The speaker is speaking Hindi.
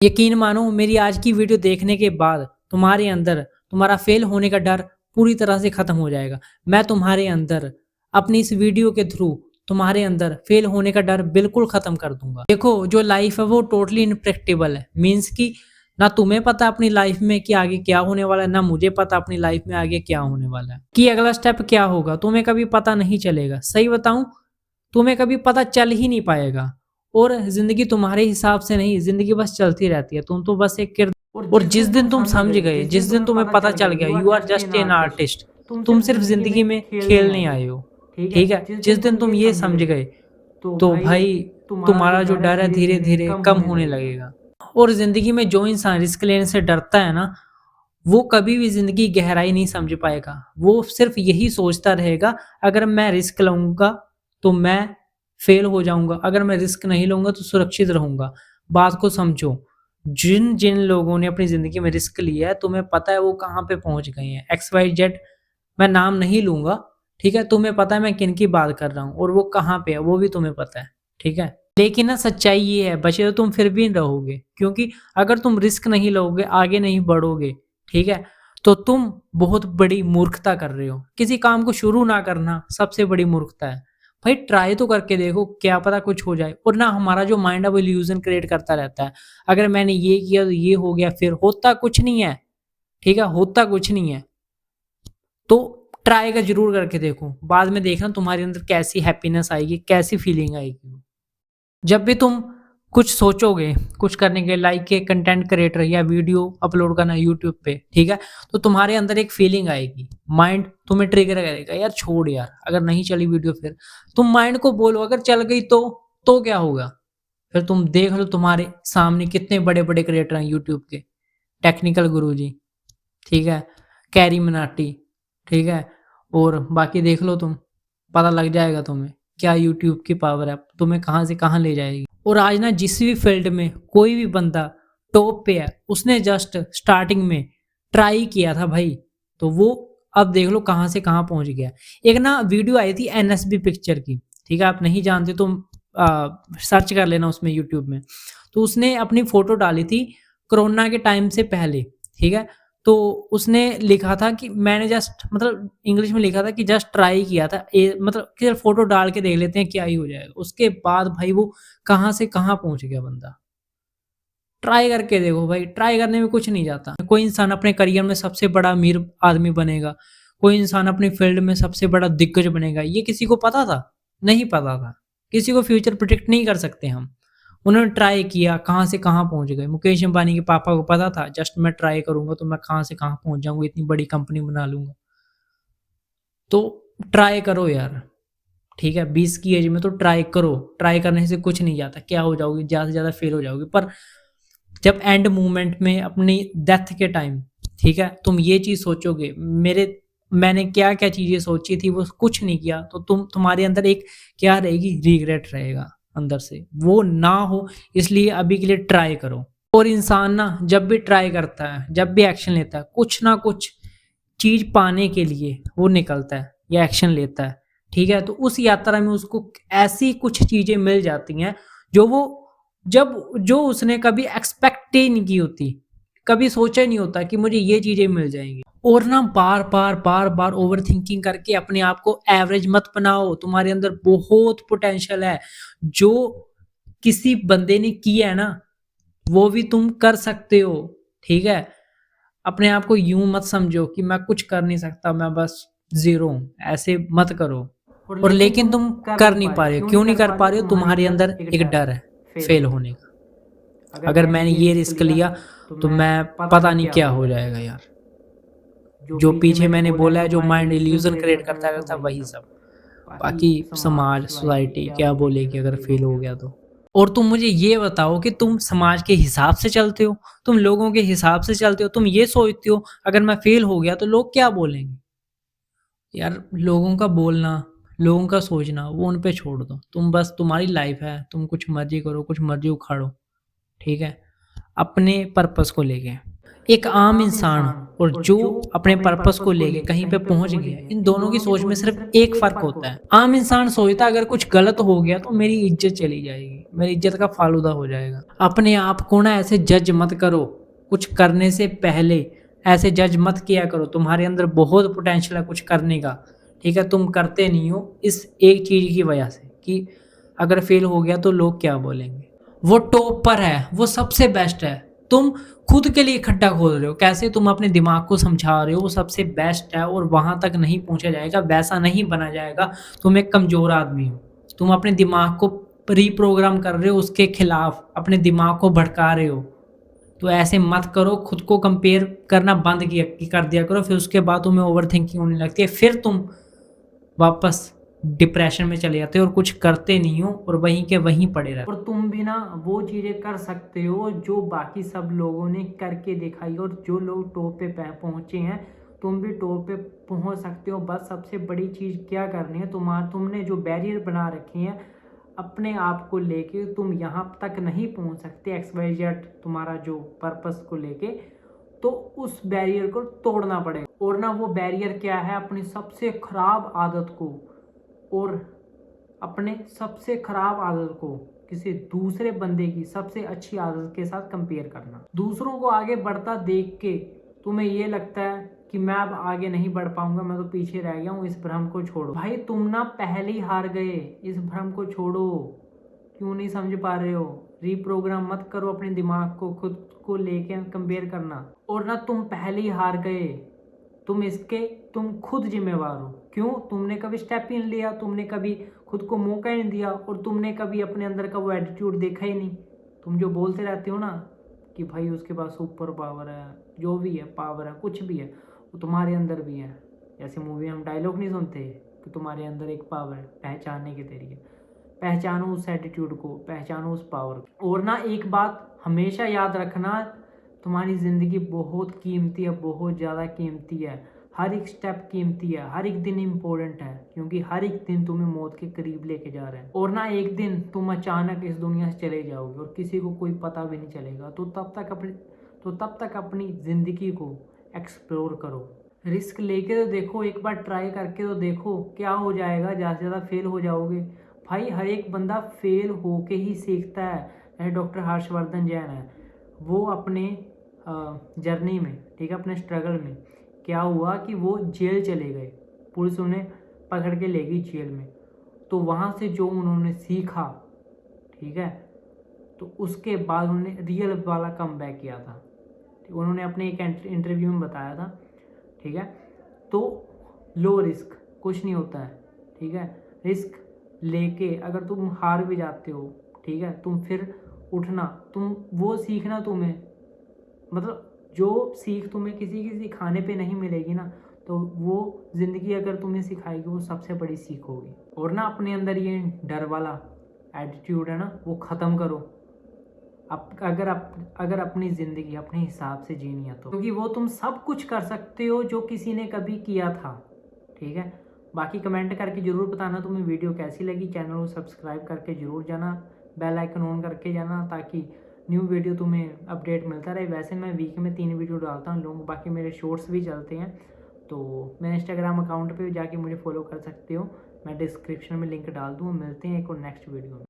यकीन मानो मेरी आज की वीडियो देखने के बाद तुम्हारे अंदर तुम्हारा फेल होने का डर पूरी तरह से खत्म हो जाएगा। मैं तुम्हारे अंदर अपनी इस वीडियो के थ्रू तुम्हारे अंदर फेल होने का डर बिल्कुल खत्म कर दूंगा। देखो जो लाइफ है वो टोटली इनप्रेडिक्टेबल है। मीन्स कि ना तुम्हें पता अपनी लाइफ में कि आगे क्या होने वाला है, ना मुझे पता अपनी लाइफ में आगे क्या होने वाला है, कि अगला स्टेप क्या होगा तुम्हें कभी पता नहीं चलेगा। सही बताऊं, तुम्हें कभी पता चल ही नहीं पाएगा। और जिंदगी तुम्हारे हिसाब से नहीं, जिंदगी बस चलती रहती है। तुम तो बस एक किरदार, और जिस दिन तुम समझ गए, जिस दिन तुम्हें पता चल गया you are just an artist, तुम सिर्फ जिंदगी में खेलने आए हो, ठीक है, जिस दिन तुम ये समझ गए तो भाई तुम्हारा जो डर है धीरे धीरे कम होने लगेगा। और जिंदगी में जो इंसान रिस्क लेने से डरता है ना, वो कभी भी जिंदगी गहराई नहीं समझ पाएगा। वो सिर्फ यही सोचता रहेगा, अगर मैं रिस्क लूंगा तो मैं फेल हो जाऊंगा, अगर मैं रिस्क नहीं लूंगा तो सुरक्षित रहूंगा। बात को समझो, जिन जिन लोगों ने अपनी जिंदगी में रिस्क लिया है तुम्हें पता है वो कहाँ पे पहुंच गए हैं। एक्स वाई जेड, मैं नाम नहीं लूंगा, ठीक है, तुम्हें पता है मैं किन की बात कर रहा हूँ और वो कहाँ पे है वो भी तुम्हें पता है, ठीक है। लेकिन ना सच्चाई ये है, बचे तो तुम फिर भी रहोगे, क्योंकि अगर तुम रिस्क नहीं लोगे, आगे नहीं बढ़ोगे, ठीक है, तो तुम बहुत बड़ी मूर्खता कर रहे हो। किसी काम को शुरू ना करना सबसे बड़ी मूर्खता है। भाई ट्राई तो करके देखो, क्या पता कुछ हो जाए। और ना हमारा जो माइंड है वो इल्यूजन क्रिएट करता रहता है, अगर मैंने ये किया तो ये हो गया, फिर होता कुछ नहीं है, ठीक है, होता कुछ नहीं है। तो ट्राई का जरूर करके देखो, बाद में देखना तुम्हारे अंदर कैसी हैप्पीनेस आएगी, कैसी फीलिंग आएगी। जब भी तुम कुछ सोचोगे कुछ करने के, लाइक के कंटेंट क्रिएटर या वीडियो अपलोड करना यूट्यूब पे, ठीक है, तो तुम्हारे अंदर एक फीलिंग आएगी, माइंड तुम्हें ट्रिगर करेगा, यार छोड़ यार, अगर नहीं चली वीडियो फिर तुम माइंड को बोलो अगर चल गई तो क्या होगा। फिर तुम देख लो तुम्हारे सामने कितने बड़े बड़े क्रिएटर हैं यूट्यूब के, टेक्निकल गुरुजी, ठीक है, कैरी मनाटी, ठीक है, और बाकी देख लो तुम, पता लग जाएगा तुम्हें क्या यूट्यूब की पावर है, तुम्हें कहाँ से कहाँ ले जाएगी। और आज ना जिस भी फील्ड में कोई भी बंदा टॉप पे है, उसने जस्ट स्टार्टिंग में ट्राई किया था भाई, तो वो अब देख लो कहाँ से कहाँ पहुंच गया। एक ना वीडियो आई थी एनएसबी पिक्चर की, ठीक है, आप नहीं जानते तो सर्च कर लेना उसमें यूट्यूब में। तो उसने अपनी फोटो डाली थी कोरोना के टाइम से पहले, ठीक है, तो उसने लिखा था कि मैंने जस्ट, मतलब इंग्लिश में लिखा था कि जस्ट ट्राई किया था, मतलब कि फोटो डाल के देख लेते हैं क्या ही हो जाएगा। उसके बाद भाई वो कहाँ से कहाँ पहुंच गया बंदा। ट्राई करके देखो भाई, ट्राई करने में कुछ नहीं जाता। कोई इंसान अपने करियर में सबसे बड़ा अमीर आदमी बनेगा, कोई इंसान अपनी फील्ड में सबसे बड़ा दिग्गज बनेगा, ये किसी को पता था? नहीं पता था। किसी को फ्यूचर प्रिडिक्ट नहीं कर सकते हम। उन्होंने ट्राई किया, कहाँ से कहाँ पहुंच गए। मुकेश अंबानी के पापा को पता था जस्ट मैं ट्राई करूंगा तो मैं कहाँ से कहाँ पहुंच जाऊंगा, इतनी बड़ी कंपनी बना लूंगा। तो ट्राई करो यार, ठीक है, 20 की एज में तो ट्राई करो। ट्राई करने से कुछ नहीं जाता, क्या हो जाओगे, ज़्यादा से ज़्यादा फेल हो जाओगे। पर जब एंड मूवमेंट में अपनी डेथ के टाइम, ठीक है, तुम ये चीज़ सोचोगे मैंने क्या क्या चीज़ें सोची थी वो कुछ नहीं किया, तो तुम्हारे अंदर एक क्या रहेगी, रिग्रेट रहेगा अंदर से, वो ना हो। इसलिए अभी के लिए ट्राई करो। और इंसान ना जब भी ट्राई करता है, जब भी एक्शन लेता है, कुछ ना कुछ चीज़ पाने के लिए वो निकलता है या एक्शन लेता है, ठीक है, तो उस यात्रा में उसको ऐसी कुछ चीज़ें मिल जाती हैं जो वो जब जो उसने कभी एक्सपेक्ट ही नहीं की होती, कभी सोचा ही नहीं होता कि मुझे ये चीज़ें मिल जाएँगी। और ना बार-बार ओवरथिंकिंग करके अपने आप को एवरेज मत बनाओ, तुम्हारे अंदर बहुत पोटेंशियल है। जो किसी बंदे ने किया है ना, वो भी तुम कर सकते हो, ठीक है? अपने आप को यूँ मत समझो कि मैं कुछ कर नहीं सकता, मैं बस ज़ीरो हूँ, ऐसे मत करो। और लेकिन तुम कर नहीं पा रहे हो, क्यों नहीं कर पा रहे हो? तुम्हारे अंदर एक डर है फेल होने का। अगर मैंने ये रिस्क लिया तो मैं पता नहीं क्या हो जाएगा यार। जो पीछे मैंने बोला है, जो माइंड इल्यूजन क्रिएट करता रहता है, वही सब। बाकी समाज, सोसाइटी क्या बोलेगी अगर फेल हो गया तो। और तुम मुझे ये बताओ कि तुम समाज के हिसाब से चलते हो, तुम लोगों के हिसाब से चलते हो, तुम ये सोचते हो अगर मैं फेल हो गया तो लोग क्या बोलेंगे। यार लोगों का बोलना, लोगों का सोचना वो उन पे छोड़ दो। तुम बस, तुम्हारी लाइफ है, तुम कुछ मर्जी करो, कुछ मर्जी उखाड़ो, ठीक है, अपने पर्पस को लेके। एक आम इंसान और जो अपने पर्पस को लेके कहीं पे पहुंच गया, इन दोनों की सोच में सिर्फ एक फ़र्क होता है। आम इंसान सोचता है अगर कुछ गलत हो गया तो मेरी इज़्ज़त चली जाएगी, मेरी इज़्ज़त का फालूदा हो जाएगा। अपने आप को ना ऐसे जज मत करो, कुछ करने से पहले ऐसे जज मत किया करो। तुम्हारे अंदर बहुत पोटेंशियल है कुछ करने का, ठीक है? तुम करते नहीं हो इस एक चीज़ की वजह से कि अगर फेल हो गया तो लोग क्या बोलेंगे। वो टॉप पर है, वो सबसे बेस्ट है। तुम खुद के लिए खड्डा खोद रहे हो, कैसे तुम अपने दिमाग को समझा रहे हो वो सबसे बेस्ट है और वहाँ तक नहीं पहुँचा जाएगा, वैसा नहीं बना जाएगा। तुम एक कमज़ोर आदमी हो, तुम अपने दिमाग को रीप्रोग्राम कर रहे हो उसके खिलाफ, अपने दिमाग को भटका रहे हो। तो ऐसे मत करो, खुद को कंपेयर करना बंद किया कर दिया करो, फिर उसके बाद तुम्हें ओवरथिंकिंग होने लगती है, फिर तुम वापस डिप्रेशन में चले जाते हो और कुछ करते नहीं हो और वहीं के वहीं पड़े रहते हो। और तुम भी ना वो चीज़ें कर सकते हो जो बाकी सब लोगों ने करके दिखाई और जो लोग टॉप पे पहुँचे हैं, तुम भी टॉप पे पहुँच सकते हो। बस सबसे बड़ी चीज़ क्या करनी है, तुमने जो बैरियर बना रखे हैं अपने आप को लेके, तुम यहाँ तक नहीं पहुँच सकते XYZ तुम्हारा जो पर्पस को लेके, तो उस बैरियर को तोड़ना पड़ेगा। और ना वो बैरियर क्या है, अपनी सबसे खराब आदत को और अपने सबसे खराब आदत को किसी दूसरे बंदे की सबसे अच्छी आदत के साथ कंपेयर करना। दूसरों को आगे बढ़ता देख के तुम्हें ये लगता है कि मैं अब आगे नहीं बढ़ पाऊंगा, मैं तो पीछे रह गया हूँ, इस भ्रम को छोड़ो। भाई तुम ना पहले ही हार गए, इस भ्रम को छोड़ो। क्यों नहीं समझ पा रहे हो? रीप्रोग्राम मत करो अपने दिमाग को खुद को लेके कंपेयर करना। और ना तुम पहले ही हार गए, तुम खुद जिम्मेवार हो। क्यों? तुमने कभी स्टेप ही नहीं लिया, तुमने कभी खुद को मौका ही नहीं दिया और तुमने कभी अपने अंदर का वो एटीट्यूड देखा ही नहीं। तुम जो बोलते रहते हो ना कि भाई उसके पास सुपर पावर है, जो भी है पावर है, कुछ भी है, वो तुम्हारे अंदर भी है। जैसे मूवी में हम डायलॉग नहीं सुनते कि तुम्हारे अंदर एक पावर है, पहचानने के तरीके। पहचानो उस एटीट्यूड को, पहचानो उस पावर को। और ना एक बात हमेशा याद रखना, तुम्हारी ज़िंदगी बहुत कीमती है, बहुत ज़्यादा कीमती है। हर एक स्टेप कीमती है, हर एक दिन इम्पोर्टेंट है, क्योंकि हर एक दिन तुम्हें मौत के करीब लेके जा रहे हैं। और ना एक दिन तुम अचानक इस दुनिया से चले जाओगे और किसी को कोई पता भी नहीं चलेगा। तो तब तक अपनी ज़िंदगी को एक्सप्लोर करो, रिस्क लेके तो देखो, एक बार ट्राई करके तो देखो क्या हो जाएगा। ज़्यादा से ज़्यादा फेल हो जाओगे। भाई हर एक बंदा फेल होके ही सीखता है। जैसे डॉक्टर हर्षवर्धन जैन है, वो अपने जर्नी में, ठीक है, अपने स्ट्रगल में क्या हुआ कि वो जेल चले गए, पुलिस उन्हें पकड़ के ले गई जेल में। तो वहाँ से जो उन्होंने सीखा, ठीक है, तो उसके बाद उन्होंने रियल वाला कमबैक किया था। उन्होंने अपने एक इंटरव्यू में बताया था, ठीक है। तो लो रिस्क, कुछ नहीं होता है, ठीक है। रिस्क लेके अगर तुम हार भी जाते हो, ठीक है, तुम फिर उठना, तुम वो सीखना, तुम्हें मतलब जो सीख तुम्हें किसी खाने पे नहीं मिलेगी ना, तो वो ज़िंदगी अगर तुम्हें सिखाएगी वो सबसे बड़ी सीख होगी। और ना अपने अंदर ये डर वाला एटीट्यूड है ना, वो ख़त्म करो। अगर अपनी ज़िंदगी अपने हिसाब से जीनी है तो, क्योंकि वो तुम सब कुछ कर सकते हो जो किसी ने कभी किया था, ठीक है। बाकी कमेंट करके ज़रूर बताना तुम्हें वीडियो कैसी लगी। चैनल को सब्सक्राइब करके ज़रूर जाना, बेल आइकन ऑन करके जाना, ताकि न्यू वीडियो तुम्हें अपडेट मिलता रहे। वैसे मैं वीक में 3 वीडियो डालता हूँ लोग, बाकी मेरे शॉर्ट्स भी चलते हैं, तो मेरे इंस्टाग्राम अकाउंट पे जाके मुझे फॉलो कर सकते हो। मैं डिस्क्रिप्शन में लिंक डाल दूँ। मिलते हैं एक और नेक्स्ट वीडियो में।